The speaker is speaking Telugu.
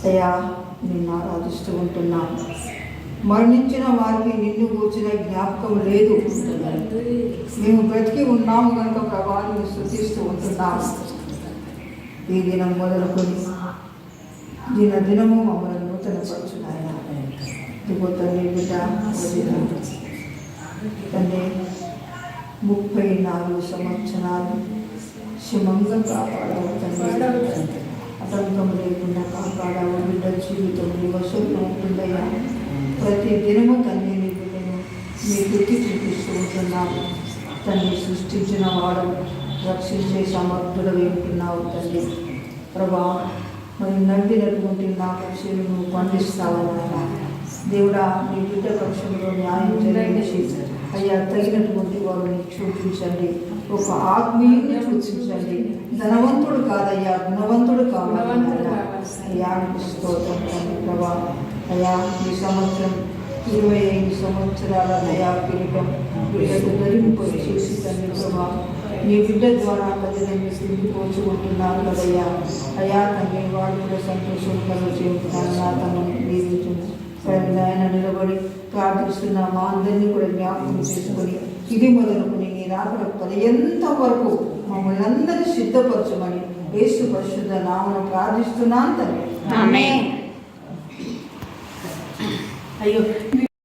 అయ్యా నిన్ను ఆరాధిస్తూ ఉంటున్నాం. మరణించిన వారికి నిన్ను కూర్చిన జ్ఞాపకం లేదు. మేము బ్రతికి ఉన్నాము కనుక ప్రభావాన్ని స్తుతిస్తూ ఉంటున్నాము. ఈ దినం మొదలుకొని దినము మమ్మల్ని నూతనపరచున్నాయన. ఇదిగో తండ్రి బిడ్డ తండ్రి 34 సంవత్సరాలు క్షేమంగా కాపాడావు తండ్రి. ఆటంకం లేకుండా కాపాడావు. బిడ్డ జీవితం నీ వశంలో ఉంటుందయ్యా. ప్రతి దినము తండ్రి నీ బిడ్డను మీ గుర్తి చూపిస్తూ ఉంటున్నావు తండ్రి. సృష్టించిన వాడు రక్షించే సమర్థుడు ఉంటున్నావు తండ్రి. ప్రభా మరి నవ్వినటువంటి నా పక్షులను పండిస్తావన్నా దేవుడా, నీ బిడ్డ పక్షంలో న్యాయం జరిగించి అయ్యా తగినటువంటి వారిని చూపించండి. ఒక ఆత్మీయుని చూపించండి. ధనవంతుడు కాదయ్యా, గుణవంతుడు కావాలయ్యా. అయ్యా స్తోత్రం తండ్రి. ప్రభా అయ్యా ఈ సంవత్సరం 25 సంవత్సరాల దయా కిరీటం బిడ్డకు ధరింపు చేసి తండ్రి. ప్రభా నీ బిడ్డ ద్వారా ప్రజలను స్థితి పోల్చుకుంటున్నారు కదయ్యా. అయ్యా తండ్రి వాడు కూడా సంతోషం కలుగుతున్నాను. నా తమని దీవించును. ఆయన నిలబడి ప్రార్థిస్తున్న మా అందరినీ కూడా జ్ఞాపకం చేసుకొని ఇది మొదలుకొని నీ రాకడ పర్యంత వరకు మమ్మల్ని అందరినీ సిద్ధపరచమని యేసు పరిశుద్ధ నామమున ప్రార్థిస్తున్నాను తండ్రి. ఆమేన్. అయ్యో